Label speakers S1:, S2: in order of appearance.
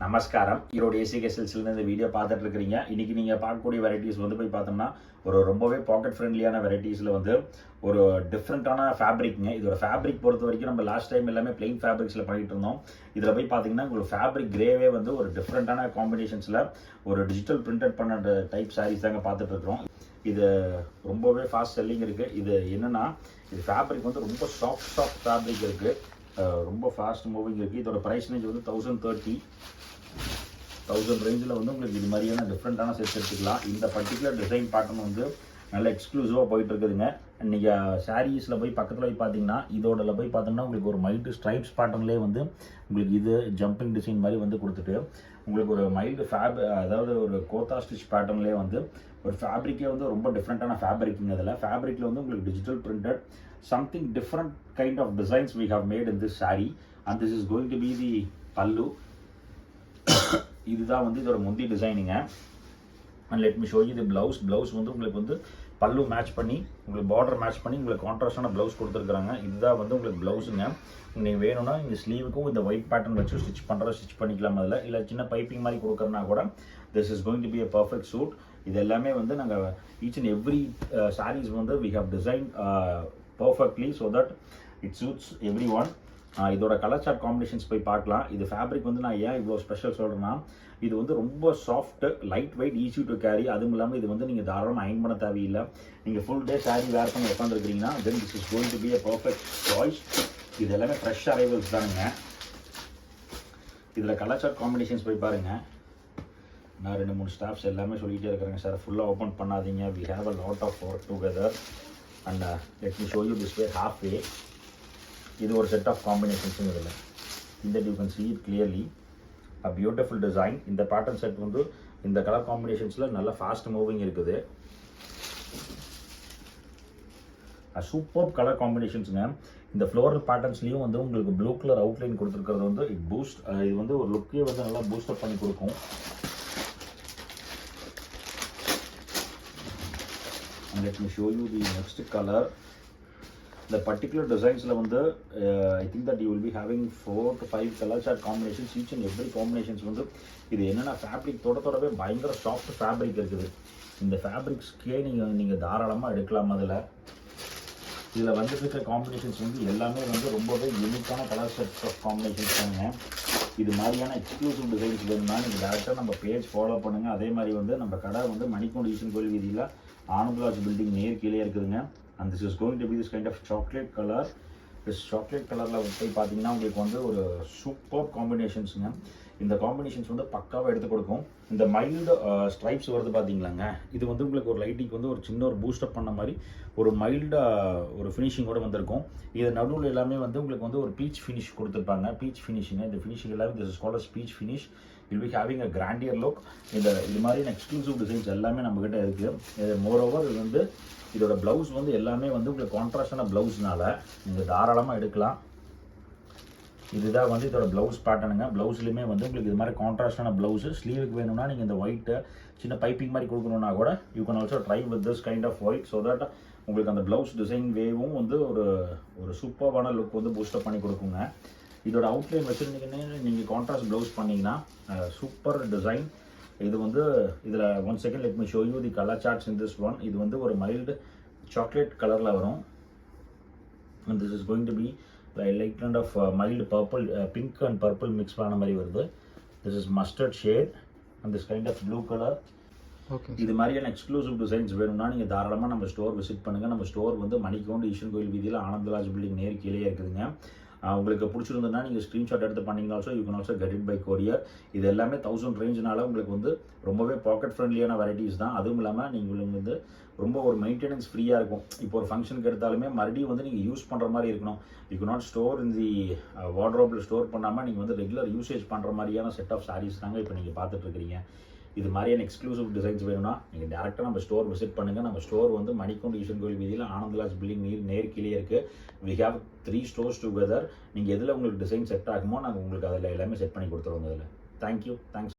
S1: நமஸ்காரம். ஈரோடு ஏசிகே சில்க்ஸ்ல இந்த வீடியோ பார்த்துட்டு இருக்கிறீங்க. இன்னைக்கு நீங்கள் பார்க்கக்கூடிய வெரைட்டிஸ் வந்து போய் பார்த்தோம்னா ஒரு ரொம்பவே பாக்கெட் ஃப்ரெண்ட்லியான வெரைட்டிஸில் வந்து ஒரு டிஃப்ரெண்ட்டான ஃபேப்ரிக்ங்க. இதோட ஃபேப்ரிக் பொறுத்த வரைக்கும் நம்ம லாஸ்ட் டைம் எல்லாமே பிளெயின் ஃபேப்ரிக்ஸில் பண்ணிட்டு இருந்தோம். இதில் போய் பார்த்தீங்கன்னா உங்களுக்கு ஃபேப்ரிக் கிரேவே வந்து ஒரு டிஃப்ரெண்ட்டான காம்பினேஷன்ஸில் ஒரு டிஜிட்டல் பிரிண்டட் பண்ண டைப் சாரீஸ் தாங்க பார்த்துட்டு இருக்கிறோம். இது ரொம்பவே ஃபாஸ்ட் செல்லிங் இருக்குது. இது என்னென்னா இது ஃபேப்ரிக் வந்து ரொம்ப சாஃப்ட் ஃபேப்ரிக் இருக்குது, ரொம்ப ஃபாஸ்ட் மூவிங் இருக்குது. இதோட ப்ரைஸ் ரேஞ்ச் வந்து 1000 ரேஞ்சில் வந்து உங்களுக்கு இது மாதிரியான டிஃப்ரெண்ட்டான செட்ஸ் எடுத்துக்கலாம். இந்த பர்டிகுலர் டிசைன் பேட்டர்ன் வந்து நல்ல எக்ஸ்க்ளூசிவாக போயிட்டு இருக்குதுங்க. நீங்கள் சாரீஸில் போய் பக்கத்தில் போய் பார்த்தீங்கன்னா இதோட போய் பார்த்தோம்னா உங்களுக்கு ஒரு மைல்டு ஸ்ட்ரைப்ஸ் பேட்டர்ன்லேயே வந்து உங்களுக்கு இது ஜம்பிங் டிசைன் மாதிரி வந்து கொடுத்துட்டு உங்களுக்கு ஒரு மைல்டு அதாவது ஒரு கோத்தா ஸ்டிச் பேட்டர்ன்லேயே வந்து ஒரு ஃபேப்ரிக்கே வந்து ரொம்ப டிஃப்ரெண்ட்டான ஃபேப்ரிக்கிங். அதில் ஃபேப்ரிக்கில் வந்து உங்களுக்கு digital printed something different kind of designs we have made in this saree and this is going to be the pallu. இதுதான் வந்து இதோட முந்தி டிசைனிங்க. And let me show you the blouse வந்து உங்களுக்கு வந்து பல்லு மேட்ச் பண்ணி உங்களுக்கு பார்டர் மேட்ச் பண்ணி உங்களுக்கு கான்ட்ராஸ்டான ப்ளவுஸ் கொடுத்துருக்காங்க. இதுதான் வந்து உங்களுக்கு ப்ளவுஸுங்க. நீங்கள் வேணும்னா இந்த ஸ்லீவுக்கும் இந்த ஒயிட் பேட்டர்ன் வச்சு ஸ்டிச் பண்ணிக்கலாம். அதில் இல்லை சின்ன பைப்பிங் மாதிரி கொடுக்குறனா கூட this is going to be a perfect suit. இது எல்லாமே வந்து நாங்கள் ஈச் அண்ட் எவ்ரி சாரீஸ் வந்து we have designed perfectly so that it suits everyone. இதோட கலர் சார்ட் காம்பினேஷன்ஸ் போய் பார்க்கலாம். இது ஃபேப்ரிக் வந்து நான் ஏன் இவ்வளோ ஸ்பெஷல் சொல்கிறேன்னா இது வந்து ரொம்ப soft, light weight, easy to carry. அதுவும் இல்லாமல் இது வந்து நீங்கள் தாராளமாக அயன் பண்ண தேவையில்லை. நீங்கள் ஃபுல் டே சாரீ வேர் பண்ணி உட்காந்துருக்கிறீங்கன்னா then this is going to be a perfect choice. இது எல்லாமே ஃப்ரெஷ் அரைவல்ஸ் தானுங்க. இதில் கலர் சார்ட் காம்பினேஷன்ஸ் போய் பாருங்கள். நான் 2-3 ஸ்டாஃப்ஸ் எல்லாமே சொல்லிகிட்டே இருக்கிறேங்க, சார் ஃபுல்லாக ஓப்பன் பண்ணாதீங்க, we have a lot of work together and let me show you this way halfway. இது ஒரு செட் ஆஃப் காம்பினேஷன்ஸுங்க. இதில் இந்த you can see it clearly a beautiful design. இந்த பேட்டர்ன் செட் வந்து இந்த கலர் காம்பினேஷன்ஸில் நல்ல ஃபாஸ்ட் மூவிங் இருக்குது. சூப்பர் கலர் காம்பினேஷன்ஸுங்க. இந்த ஃப்ளோரல் பேட்டர்ன்ஸ்லேயும் வந்து உங்களுக்கு ப்ளூ கலர் அவுட்லைன் கொடுத்துருக்கிறது வந்து இட் பூஸ்ட், இது வந்து ஒரு லுக்கே வந்து நல்லா பூஸ்டப் பண்ணி கொடுக்கும். And let me show you the next color. The particular designs la vandu I think that you will be having 4 to 5 color chart combinations. Each and every combinations vandu idu enna fabric thodave bayangara soft fabric irukku. இந்த ஃபேப்ரிக்ஸ்க்கே நீங்கள் தாராளமாக எடுக்கலாம். இதில் வந்துட்டு combinations வந்து எல்லாமே வந்து ரொம்பவே யூனிக்கான கலர் செட்ஸ் ஆஃப் காம்பினேஷன்ஸ் தாங்க. இது மாதிரியான எக்ஸ்க்ளூசிவ் டிசைன்ஸ் வேணும்னா நீங்கள் டேரெக்டாக நம்ம பேஜ் ஃபாலோ பண்ணுங்கள். அதே மாதிரி வந்து நம்ம கடை வந்து மணிக்கூண்டு ஈசன் கோயில் வீதியில் ஆனந்தராஜ் பில்டிங் நேர் கீழே இருக்குதுங்க. And this is going to be this kind of chocolate colour. This chocolate கலரில் போய் பார்த்தீங்கன்னா உங்களுக்கு வந்து ஒரு சூப்பர் காம்பினேஷன்ஸுங்க. இந்த காம்பினேஷன்ஸ் வந்து பக்காவாக எடுத்து கொடுக்கும். இந்த மைல்டு ஸ்ட்ரைப்ஸ் வருது பார்த்தீங்களாங்க, இது வந்து உங்களுக்கு ஒரு லைட்டிங்க்கு வந்து ஒரு சின்ன ஒரு பூஸ்டப் பண்ண மாதிரி ஒரு மைல்டாக ஒரு ஃபினிஷிங்கோடு வந்திருக்கும். இது நடுவில் எல்லாமே வந்து உங்களுக்கு வந்து ஒரு பீச் ஃபினிஷ் கொடுத்துருப்பாங்க. பீச் ஃபினிஷிங்க. இந்த ஃபினிஷிங் எல்லாமே this is called as peach finish. Will be having a grandeur look. இது மாதிரியான எக்ஸ்க்ளூசிவ் டிசைன்ஸ் எல்லாமே நம்மக்கிட்ட இருக்குது. மோரோவர் இது வந்து இதோட ப்ளவுஸ் வந்து எல்லாமே வந்து உங்களுக்கு கான்ட்ராஸ்டான ப்ளவுஸ்னால நீங்கள் தாராளமாக எடுக்கலாம். இதுதான் வந்து இதோட ப்ளவுஸ் பேட்டர்னுங்க. ப்ளவுஸ்லையுமே வந்து உங்களுக்கு இது மாதிரி கான்ட்ராஸ்டான ப்ளவுஸு. ஸ்லீவுக்கு வேணும்னா நீங்கள் இந்த ஒயிட்டு சின்ன பைப்பிங் மாதிரி கொடுக்கணுன்னா கூட you can also try with this kind of white so that உங்களுக்கு அந்த ப்ளவுஸ் டிசைன் வேவும் வந்து ஒரு சூப்பர்வான லுக் வந்து பூஸ்டப் பண்ணி கொடுக்குங்க. இதோட அவுட்லைன் வச்சுருந்தீங்கன்னு நீங்கள் கான்ட்ராஸ்ட் ப்ளவுஸ் பண்ணிங்கன்னா சூப்பர் டிசைன். இது வந்து இதில் one second let me show you the colour charts in this one. இது வந்து ஒரு மைல்டு சாக்லேட் கலரில் வரும். And this is going to be light kind of mild purple, pink and purple mix பண்ண மாதிரி வருது. This is mustard shade and this kind of blue colour. Okay, இது மாதிரியான எக்ஸ்க்ளூசிவ் டிசைன்ஸ் வேணும்னா நீங்கள் தாராளமாக நம்ம ஸ்டோர் விசிட் பண்ணுங்கள். நம்ம ஸ்டோர் வந்து மணிக்கூண்டு ஈசன் கோயில் வீதியில் ஆனந்தராஜ் பில்டிங் நேர் கீழே இருக்குதுங்க. உங்களுக்கு பிடிச்சிருந்ததுன்னா நீங்கள் ஸ்க்ரீன்ஷாட் எடுத்து பண்ணிங்கன்னா also you can also get it by courier. இது எல்லாமே 1000 ரேஞ்சுனால உங்களுக்கு வந்து ரொம்பவே பாக்கெட் ஃப்ரெண்ட்லியான வெரைட்டிஸ் தான். அதுவும் இல்லாமல் நீங்கள் வந்து ரொம்ப ஒரு மெயின்டெனன்ஸ் ஃப்ரீயாக இருக்கும். இப்போ ஒரு ஃபங்க்ஷனுக்கு எடுத்தாலுமே மறுபடியும் வந்து நீங்கள் யூஸ் பண்ணுற மாதிரி இருக்கணும். You can not store in the வார்ட்ரோப்பில் ஸ்டோர் பண்ணாமல் நீங்கள் வந்து ரெகுலர் யூசேஜ் பண்ணுற மாதிரியான செட் ஆஃப் சாரீஸ் தாங்க இப்போ நீங்கள் பார்த்துட்ருக்கிறீங்க. இது மாதிரியான எக்ஸ்க்ளூசிவ் டிசைன்ஸ் வேணும்னா நீங்கள் டேரெக்டாக நம்ம ஸ்டோர் விசிட் பண்ணுங்கள். நம்ம ஸ்டோர் வந்து மணிக்கூண்டு ஈசன் கோயில் வீதியில் ஆனந்தராஜ் பில்டிங் நேர் கீழே இருக்குது. We have 3 stores together. நீங்கள் எதில் உங்களுக்கு டிசைன் செட் ஆகுமோ நாங்கள் உங்களுக்கு அதில் எல்லாமே செட் பண்ணி கொடுத்துருவோங்க. அதில் தேங்க்யூ. தேங்க்ஸ்.